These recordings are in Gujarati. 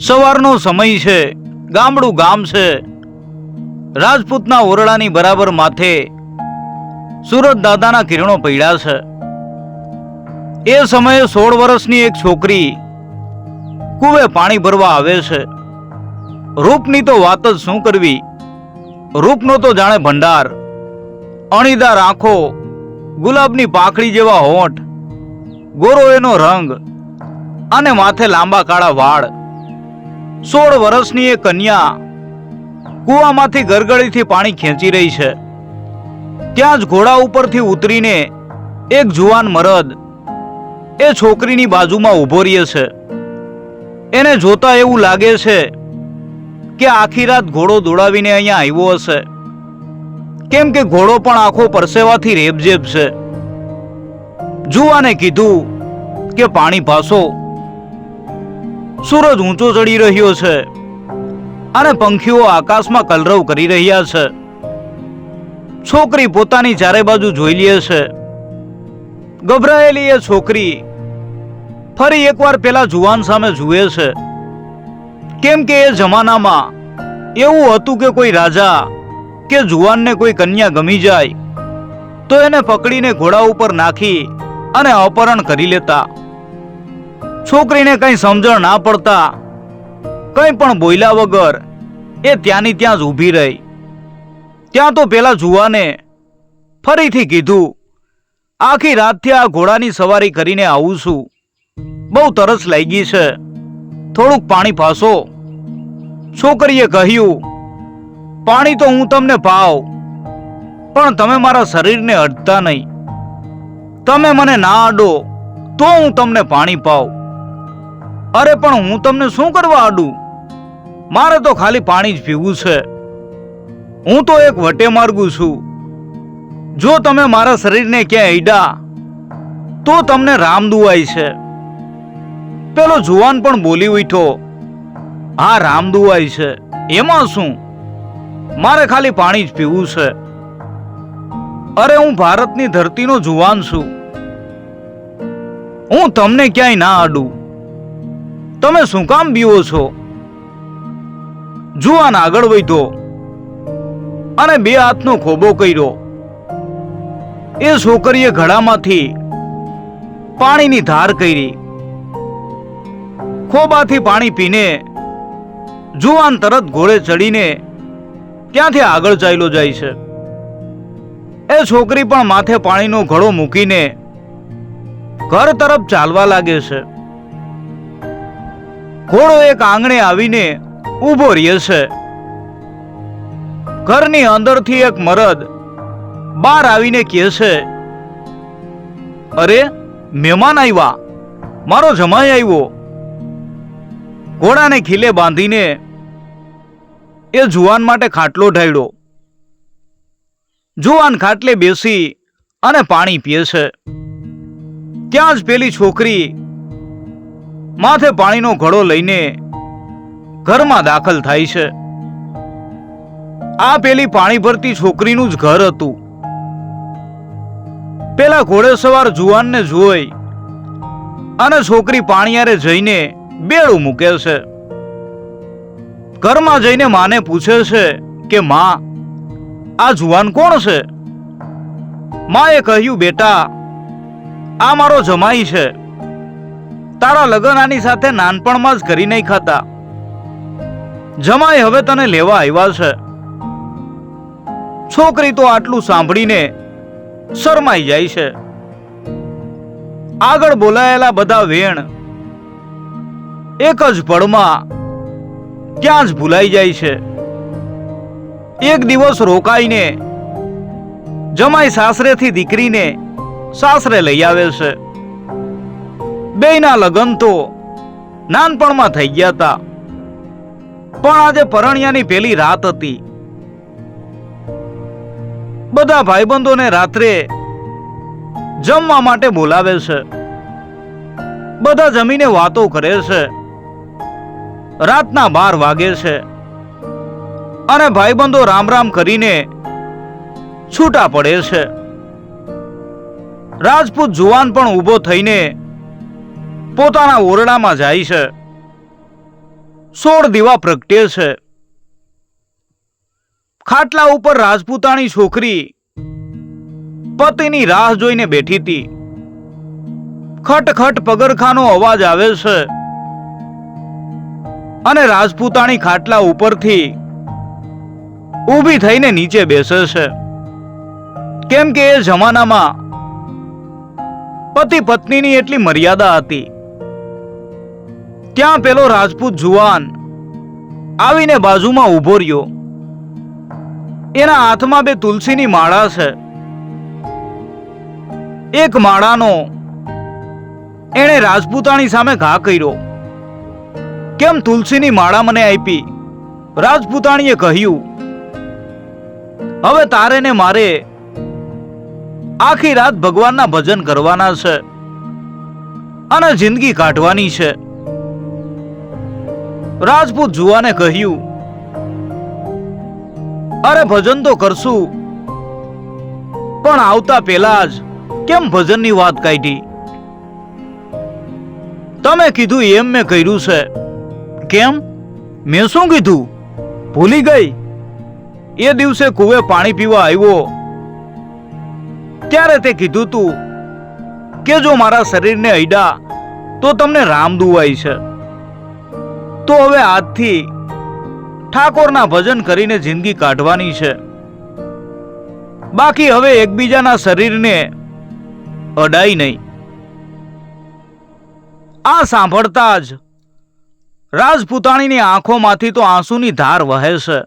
સવારનો સમય છે, ગામડું ગામ છે. રાજપૂતના ઓરડાની બરાબર માથે સુરત દાદાના કિરણો પડ્યા છે. એ સમયે 16 વર્ષની એક છોકરી કુવે પાણી ભરવા આવે છે. રૂપની તો વાત જ શું કરવી. રૂપનો તો જાણે ભંડાર, અણીદાર આંખો, ગુલાબની પાંખડી જેવા હોઠ, ગોરો એનો રંગ અને માથે લાંબા કાળા વાળ. 16 વર્ષની એ કન્યા કૂવામાંથી ગરગડીથી પાણી ખેંચી રહી છે. ત્યાં જ ઘોડા ઉપરથી ઉતરીને એક જુવાન મરદ એ છોકરીની બાજુમાં ઊભો રહે છે. એને જોતા એવું લાગે છે કે આખી રાત ઘોડો દોડાવીને અહીંયા આવ્યો હશે, કેમ કે ઘોડો પણ આખો પરસેવાથી રેબઝેબ છે. જુવાને કીધું કે પાણી પાસો. સૂરજ ઊંચો ચડી રહ્યો છે અને પંખીઓ આકાશમાં કલરવ કરી રહ્યા છે. છોકરી પોતાની ચારે બાજુ જોઈ લે છે. ગભરાયેલી એ છોકરી ફરી એકવાર પેલા જુવાન સામે જુએ છે, કેમ કે એ જમાનામાં એવું હતું કે કોઈ રાજા કે જુવાનને કોઈ કન્યા ગમી જાય તો એને પકડીને ઘોડા ઉપર નાખી અને અપહરણ કરી લેતા. છોકરીને કઈ સમજણ ના પડતા કઈ પણ બોલ્યા વગર એ ત્યાંની ત્યાં જ ઊભી રહી. ત્યાં તો પેલા જુવાને ફરીથી કીધું, આખી રાતથી આ ઘોડાની સવારી કરીને આવું છું, બહુ તરસ લાગી છે, થોડુંક પાણી પાસો. છોકરીએ કહ્યું, પાણી તો હું તમને પાવ, પણ તમે મારા શરીરને અડતા નહીં. તમે મને ના અડો તો હું તમને પાણી પાવ. અરે પણ હું તમને શું કરવા અડું? મારે તો ખાલી પાણી જ પીવું છે. હું તો એક વટે માર્ગુ છું. જો તમે મારા શરીરને ક્યાંય અડ્યા તો તમને રામ દુઆઈ છે. પેલો જુવાન પણ બોલી ઉઠ્યો, હા રામ દુઆઈ છે, એમાં શું, મારે ખાલી પાણી જ પીવું છે. અરે હું ભારતની ધરતીનો જુવાન છું, હું તમને ક્યાંય ના અડું, તમે શું કામ બીવો છો? જુવાન આગળ વધ્યો અને 2 હાથનો ખોબો કર્યો. એ છોકરીએ ઘડામાંથી પાણીની ધાર કરી. ખોબાથી પાણી પીને જુવાન તરત ઘોડે ચડીને ત્યાંથી આગળ ચાલ્યો જાય છે. એ છોકરી પણ માથે પાણીનો ઘડો મૂકીને ઘર તરફ ચાલવા લાગે છે. ઘોડો એક આંગણે આવીને ઊભો રહે છે. ઘરની અંદરથી એક મરદ બહાર આવીને કહે છે, અરે મહેમાન આવ્યા, મારો જમાઈ આવ્યો. ઘોડાને ખીલે બાંધીને એ જુવાન માટે ખાટલો ઢાળ્યો. જુવાન ખાટલે બેસી અને પાણી પીએ છે. ત્યાં જ પેલી છોકરી માથે પાણીનો ઘડો લઈને ઘરમાં દાખલ થાય છે. આ પેલી પાણી ભરતી છોકરીનું જ ઘર હતું. પેલા ઘોડેસવાર જુવાનને જોઈ અને છોકરી પાણીયારે જઈને બેડું મૂકે છે. ઘરમાં જઈને માને પૂછે છે કે માં, આ જુવાન કોણ છે? માએ કહ્યું, બેટા આ મારો જમાઈ છે. તારા લગ્ન આની સાથે નાનપણમાં જ કરી નહીં ખાતા. જમાઈ હવે તને લેવા આવ્યા છે. છોકરી તો આટલું સાંભળીને શરમાઈ જાય છે. આગળ બોલાયેલા બધા વેણ એક જ પળમાં ત્યાં જ ભૂલાઈ જાય છે. એક દિવસ રોકાઈને જમાઈ સાસરેથી દીકરીને સાસરે લઈ આવે છે. બેયના લગ્ન તો નાનપણમાં થઈ ગયા હતા, પણ આજે પરણિયાની પહેલી રાત હતી. બધા ભાઈબંધોને રાત્રે જમવા માટે બોલાવે છે. બધા જમીને વાતો કરે છે. રાતના 12 વાગે છે અને ભાઈબંધો રામ રામ કરીને છૂટા પડે છે. રાજપૂત જુવાન પણ ઊભો થઈને પોતાના ઓરડામાં જાય છે. 16 દીવા પ્રગટે છે. ખાટલા ઉપર રાજપૂતાણી છોકરી પતિની રાહ જોઈને બેઠી હતી. ખટખટ પગરખાનો અવાજ આવે છે અને રાજપૂતાણી ખાટલા ઉપરથી ઊભી થઈને નીચે બેસે છે. કેમ કે એ જમાનામાં પતિ પત્નીની એટલી મર્યાદા હતી. ત્યાં પેલો રાજપૂત જુવાન આવીને બાજુમાં ઊભો રહ્યો. એના હાથમાં 2 તુલસીની માળા છે. એક માળાનો એણે રાજપૂતાણી સામે ઘા કર્યો. કેમ તુલસીની માળા મને આપી? રાજપૂતાણીએ કહ્યું, હવે તારે ને મારે આખી રાત ભગવાનના ભજન કરવાના છે અને જિંદગી કાઢવાની છે. રાજપૂત જુવાને કહ્યું, અરે ભજન તો કરશું, પણ આવતા પહેલા જ કેમ ભજનની વાત કાઢી? તમે કીધું એમ મેં કર્યું છે. કેમ? મેં શું કીધું? ભૂલી ગઈ? એ દિવસે કુવે પાણી પીવા આવ્યો ત્યારે તે કીધું તું કે જો મારા શરીરને અડ્યા તો તમને રામ દુવાય છે. તો હવે આજથી ઠાકોરના ભજન કરીને જિંદગી કાઢવાની છે. બાકી હવે એકબીજાના શરીરને અડાય નહીં. આ સાંભળતા જ રાજપૂતાણીની આંખોમાંથી તો આંસુની ધાર વહે છે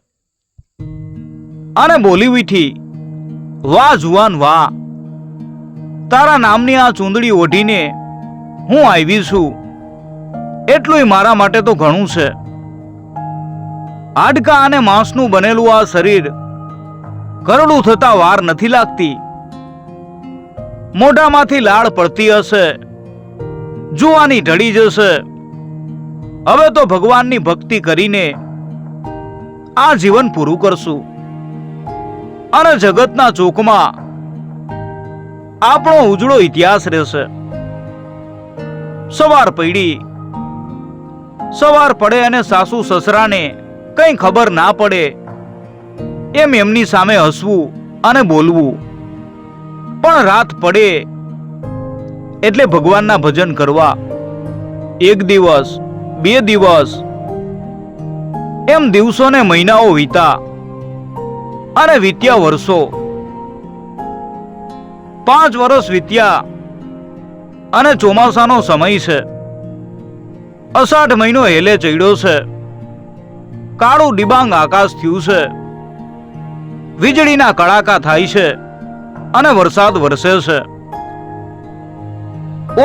અને બોલી ઉઠી, વાહ જુવાન વાહ, તારા નામની આ ચૂંદડી ઓઢીને હું આવી છું, એટલું મારા માટે તો ઘણું છે. હાડકા અને માંસનું બનેલું આ શરીર કરડું થતા વાર નથી લાગતી. મોઢામાંથી લાળ પડતી હશે, જુવાની ઢળી જશે. હવે તો ભગવાનની ભક્તિ કરીને આ જીવન પૂરું કરશું અને જગતના ચોકમાં આપણો ઉજળો ઇતિહાસ રહેશે. સવાર પડી, સવાર પડે અને સાસુ સસરાને કંઈ ખબર ના પડે એમ એમની સામે હસવું અને બોલવું. પણ રાત પડે એટલે ભગવાનના ભજન કરવા. 1 દિવસ, 2 દિવસ એમ દિવસો ને મહિનાઓ વીતા અને વીત્યા વર્ષો. 5 વર્ષ વીત્યા અને ચોમાસાનો સમય છે. અષાઢ મહિનો હેલે ચડ્યો છે. કાળું ડિબાંગ આકાશ થયું છે. વીજળીના કડાકા થાય છે અને વરસાદ વરસે છે.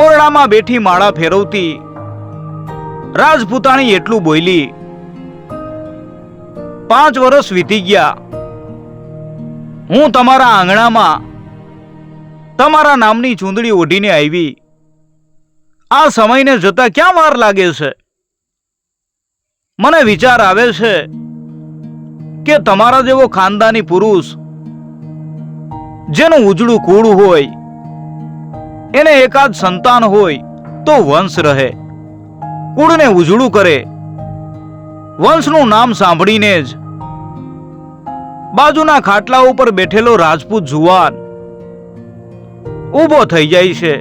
ઓરડામાં બેઠી માળા ફેરવતી રાજપૂતાણી એટલું બોલી, 5 વર્ષ વીતી ગયા. હું તમારા આંગણામાં તમારા નામની ચૂંદડી ઓઢીને આવી. આ સમયને જતા ક્યાં વાર લાગે છે? મને વિચાર આવે છે કે તમારા જેવો ખાનદાની પુરુષ જેનું ઉજળું કુળ હોય, એને એકાદ સંતાન હોય તો વંશ રહે, કુળને ઉજળું કરે. વંશનું નામ સાંભળીને જ બાજુના ખાટલા ઉપર બેઠેલો રાજપૂત જુવાન ઊભો થઈ જાય છે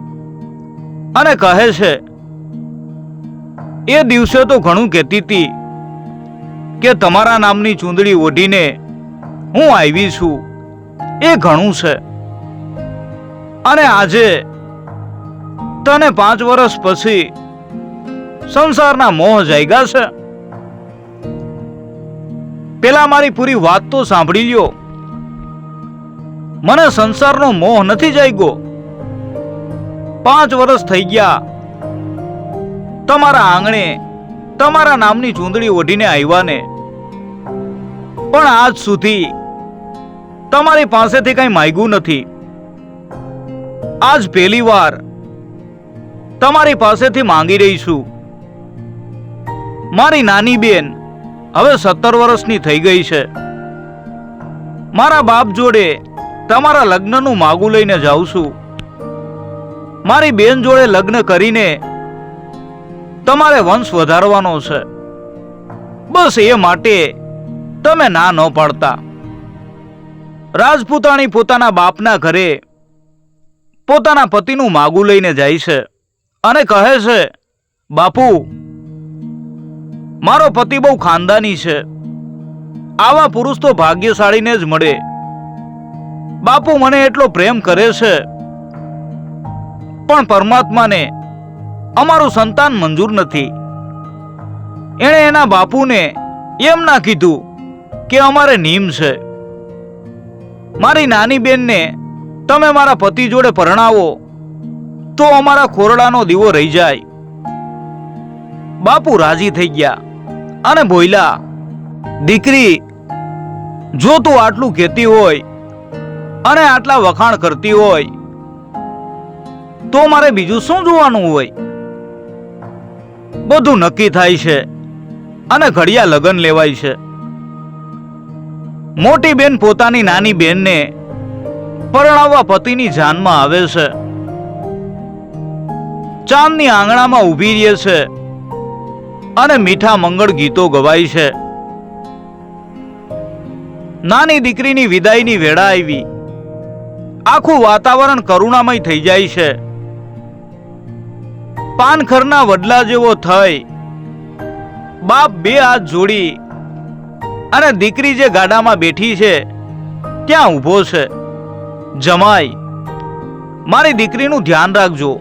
અને કહે છે, એ દિવસે તો ઘણું કહેતી હતી કે તમારા નામની ચૂંદડી ઓઢીને હું આવી છું, એ ઘણું છે. અને આજે તને 5 વર્ષ પછી સંસારના મોહ જાગ્યા છે. પેલા મારી પૂરી વાત તો સાંભળી લ્યો. મને સંસારનો મોહ નથી જાગ્યો. 5 વર્ષ થઈ ગયા તમારા આંગણે તમારા નામની ચૂંદડી ઓઢીને આવ્યાને, પણ આજ સુધી તમારી પાસેથી કઈ માંગ્યું નથી. આજ પહેલી વાર તમારી પાસેથી માંગી રહી છું. મારી નાની બેન હવે 17 વર્ષની થઈ ગઈ છે. મારા બાપ જોડે તમારા લગ્નનું માગું લઈને જાઉં છું. મારી બેન જોડે લગ્ન કરીને તમારે વંશ વધારવાનો છે. બસ એ માટે તમે ના ન પાડતા. રાજપૂતાણી પોતાના બાપના ઘરે પોતાના પતિનું માગું લઈને જાય છે અને કહે છે, બાપુ, મારો પતિ બહુ ખાનદાની છે. આવા પુરુષ તો ભાગ્યશાળીને જ મળે. બાપુ મને એટલો પ્રેમ કરે છે, પણ પરમાત્માને અમારું સંતાન મંજૂર નથી. એણે એના બાપુને એમ ના કીધું કે અમારે નીમ છે. મારી નાની બેનને તમે મારા પતિ જોડે પરણાવો તો અમારા ખોરડાનો દીવો રહી જાય. બાપુ રાજી થઈ ગયા અને બોલ્યા, દીકરી, જો તું આટલું કહેતી હોય અને આટલા વખાણ કરતી હોય તો મારે બીજું શું જોવાનું હોય? બધું નક્કી થાય છે અને ઘડિયા લગ્ન લેવાય છે. મોટી બેન પોતાની નાની બેનને પરણાવવા પતિની જાનમાં આવે છે. ચાંદની આંગણામાં ઊભી રહે છે અને મીઠા મંગળ ગીતો ગવાય છે. નાની દીકરીની વિદાયની વેળા આવી. આખું વાતાવરણ કરુણામય થઈ જાય છે. પાનખરના વડલા જેવો થઈ બાપ બે હાથ જોડી અને દીકરી જે ગાડામાં બેઠી છે ત્યાં ઊભો છે. જમાઈ, મારી દીકરીનું ધ્યાન રાખજો.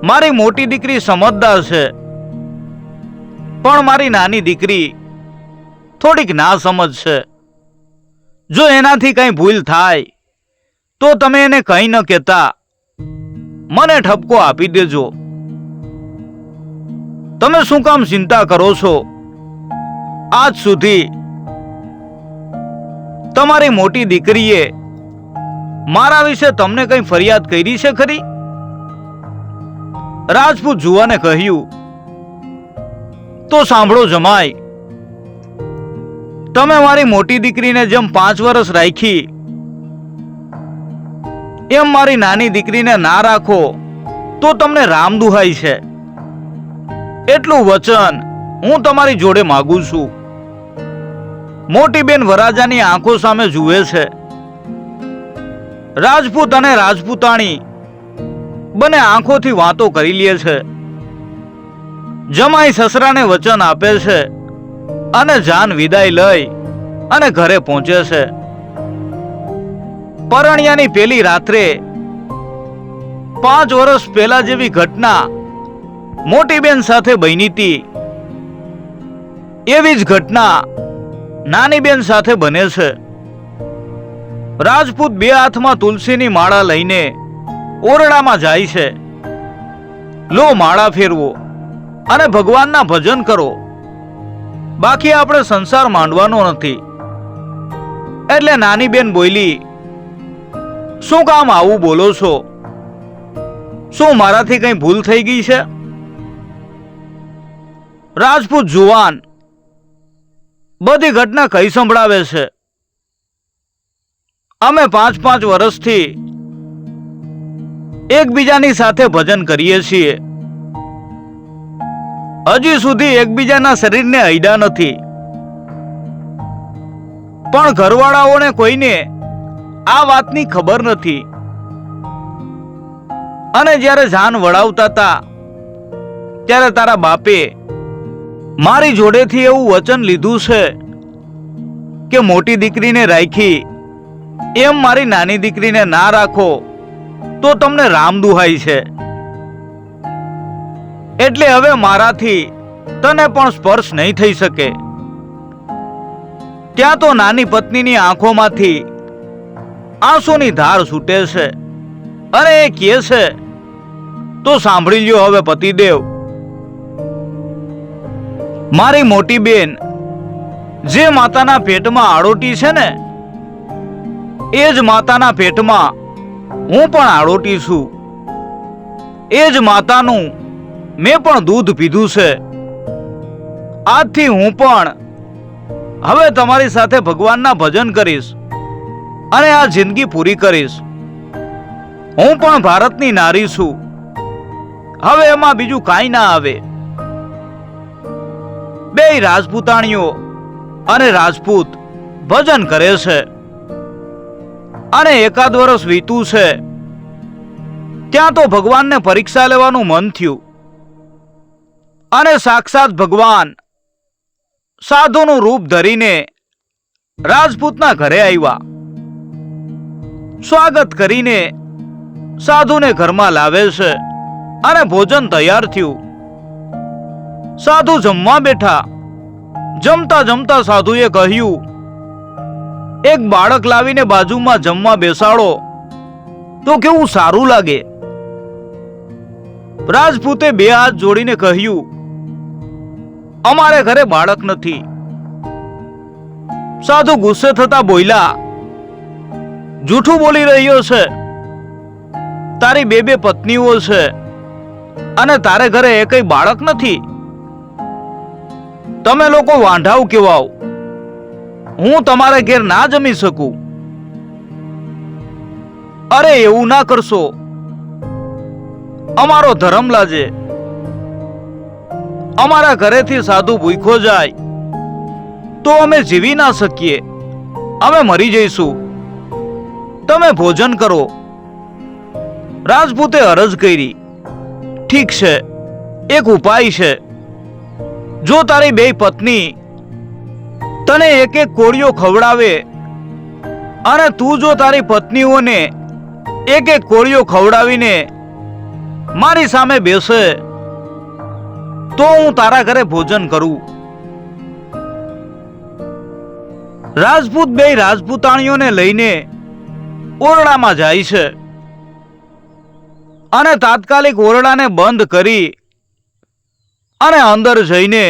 મારી મોટી દીકરી સમજદાર છે, પણ મારી નાની દીકરી થોડીક ના સમજ છે. જો એનાથી કઈ ભૂલ થાય તો તમે એને કંઈ ન કહેતા મને ઠપકો આપી દેજો. તમે શું કામ ચિંતા કરો છો? આજ સુધી તમારી મોટી દીકરીએ મારા વિશે તમને કઈ ફરિયાદ કરી છે ખરી? રાજપૂત જુવાને કહ્યું, તો સાંભળો જમાઈ, તમે મારી મોટી દીકરીને જેમ 5 વર્ષ રાખી એમ મારી નાની દીકરીને ના રાખો તો તમને રામ દુહાય છે. એટલું વચન હું તમારી જોડે માગું છું. મોટી બેન વરાજાની આંખો સામે જુએ છે. રાજપૂત અને રાજપૂતાણી બંને આંખોથી વાતો કરી લે છે. જમાઈ સસરાને વચન આપે છે અને જાન વિદાય લઈ અને ઘરે પહોંચે છે. પરણિયાની પેલી રાત્રે 5 વર્ષ પહેલા જેવી ઘટના મોટી બેન સાથે બની હતી એવી જ ઘટના નાની બેન સાથે બને છે. રાજપૂત બે હાથમાં તુલસીની માળા લઈને ઓરડામાં જાય છે. લો, માળા ફેરવો અને ભગવાનના ભજન કરો, બાકી આપણે સંસાર માંડવાનો નથી. એટલે નાની બેન બોલી, શું કામ આવું બોલો છો? શું મારાથી કઈ ભૂલ થઈ ગઈ છે? રાજપૂત જુવાન બધી ઘટના કઈ સંભળાવે છે. અમે 5 વર્ષથી એકબીજાની સાથે ભજન કરીએ છીએ. હજી સુધી એકબીજાના શરીરને અડ્યા નથી, પણ ઘરવાળાઓને કોઈને આ વાતની ખબર નથી. અને જ્યારે જાન વળાવતા હતા ત્યારે તારા બાપે મારી જોડેથી એવું વચન લીધું છે કે મોટી દીકરીને રાખી એમ મારી નાની દીકરીને ના રાખો તો તમને રામ દુહાય છે. એટલે હવે મારાથી તને પણ સ્પર્શ નહીં થઈ શકે. ત્યાં તો નાની પત્નીની આંખોમાંથી આંસુની ધાર છૂટે છે અને એ કહે છે, તો સાંભળી લ્યો હવે પતિદેવ, મારી મોટી બેન જે માતાના પેટમાં આડોટી છે ને, એ જ માતાના પેટમાં હું પણ આડોટી છું. એ જ માતાનું મેં પણ દૂધ પીધું છે. આજથી હું પણ હવે તમારી સાથે ભગવાનના ભજન કરીશ અને આ જિંદગી પૂરી કરીશ. હું પણ ભારતની નારી છું. હવે એમાં બીજું કાંઈ ના આવે. બેય રાજપૂતાણીઓ અને રાજપૂત ભજન કરે છે અને એકાદ વર્ષ વીતું છે ત્યાં તો ભગવાનને પરીક્ષા લેવાનું મન થયું અને સાક્ષાત ભગવાન સાધુનું રૂપ ધરીને રાજપૂતના ઘરે આવ્યા. સ્વાગત કરીને સાધુને ઘરમાં લાવે છે અને ભોજન તૈયાર થયું. સાધુ જમવા બેઠા. જમતા જમતા સાધુએ કહ્યું, એક બાળક લાવીને બાજુમાં જમવા બેસાડો તો કેવું સારું લાગે. રાજપૂતે બે હાથ જોડીને કહ્યું, અમારે ઘરે બાળક નથી. સાધુ ગુસ્સે થતા બોલ્યા, જૂઠું બોલી રહ્યો છે. તારી બે પત્નીઓ છે અને તારે ઘરે એકેય બાળક નથી. તમે લોકો વાંઢાવ કેવાવ. હું તમારે ઘેર ના જમી શકું. અરે એવું ના કરશો, અમારો ધર્મ લાજે. અમારા ઘરેથી સાધુ ભૂખ્યો જાય તો અમે જીવી ના શકીએ. અમે મરી જઈશું. તમે ભોજન કરો. રાજપૂતે અરજ કરી, ઠીક છે, એક ઉપાય છે. જો તારી બે પત્ની તને એક એક કોળિયો ખવડાવે અને તું જો તારી પત્નીઓને એક એક કોળિયો ખવડાવીને મારી સામે બેસે તો હું તારા ઘરે ભોજન કરું. રાજપૂત બે રાજપૂતાણીઓને લઈને ઓરડામાં જાય છે અને તાત્કાલિક ઓરડાને બંધ કરી અને અંદર જઈને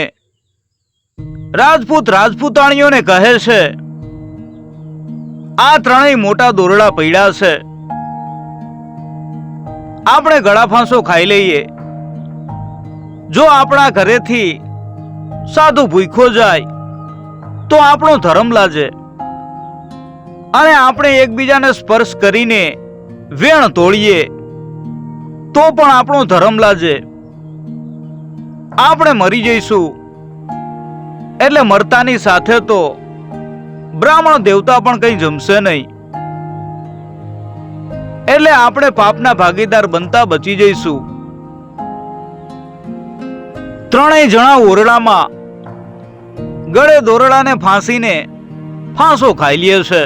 રાજપૂત રાજપૂતાણીઓને કહે છે, આ ત્રણેય મોટા દોરડા પડ્યા છે. આપણે ગળા ફાંસો ખાઈ લઈએ. જો આપણા ઘરેથી સાધુ ભૂખ્યો જાય તો આપણો ધર્મ લાજે અને આપણે એકબીજાને સ્પર્શ કરીને વેણ તોડીએ તો પણ આપણો ધર્મ લાજે. આપણે મરી જઈશું એટલે મરતાની સાથે તો બ્રાહ્મણ દેવતા પણ કંઈ જમશે નહીં. એટલે આપણે પાપના ભાગીદાર બનતા બચી જઈશું. ત્રણેય જણા ઓરડામાં ગળે દોરડાને ફાંસીને ફાંસો ખાઈ લે છે.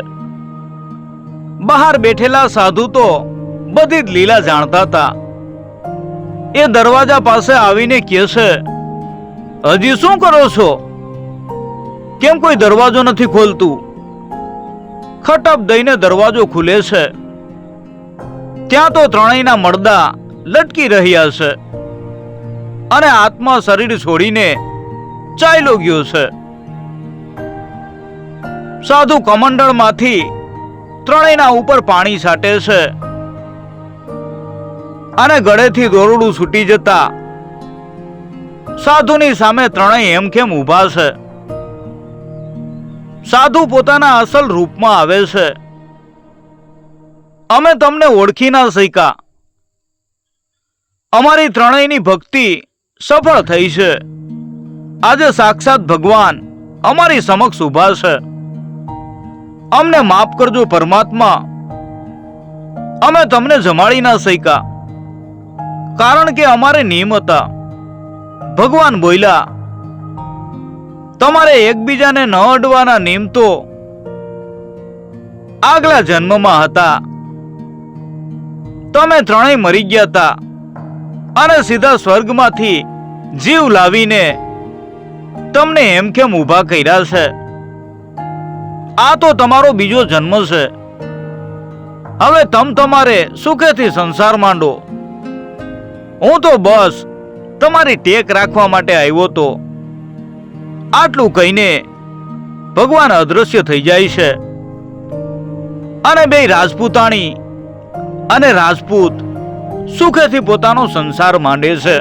બહાર બેઠેલા સાધુ તો બધી જ લીલા જાણતા હતા. એ દરવાજા પાસે આવીને કહે છે, હજી શું કરો છો? કેમ કોઈ દરવાજો નથી ખોલતું? ખટપ દઈને દરવાજો ખુલે છે. ત્યાં તો ત્રણેયના મળદા લટકી રહ્યા છે અને આત્મા શરીર છોડીને ચાલ્યો ગયો છે. સાધુ કમંડળમાંથી ત્રણેયના ઉપર પાણી છાંટે છે અને ગળેથી દોરડું છૂટી જતા સાધુની સામે ત્રણેય હેમખેમ ઊભા છે. સાધુ પોતાના અસલ રૂપમાં આવે છે. અમે તમને ઓળખી ના શક્યા. અમારી ત્રણેયની ભક્તિ સફળ થઈ છે. આજે સાક્ષાત ભગવાન અમારી સમક્ષ ઊભા છે. અમને માફ કરજો પરમાત્મા. અમે તમને જમાડી ના શક્યા કારણ કે અમારે નિયમ હતા. ભગવાન બોલ્યા, તમારે એકબીજાને ન અડવાના નિયમ તો આગલા જન્મમાં હતા. તમે ત્રણેય મરી ગયા હતા અને સીધા સ્વર્ગમાંથી જીવ લાવીને તમને હેમખેમ ઊભા કર્યા છે. આ તો તમારો બીજો જન્મ છે. હવે તમારે સુખેથી સંસાર માંડો. હું તો બસ તમારી ટેક રાખવા માટે આવ્યો તો. આટલું કહીને ભગવાન અદૃશ્ય થઈ જાય છે અને બે રાજપૂતાણી અને રાજપૂત સુખેથી પોતાનો સંસાર માંડે છે.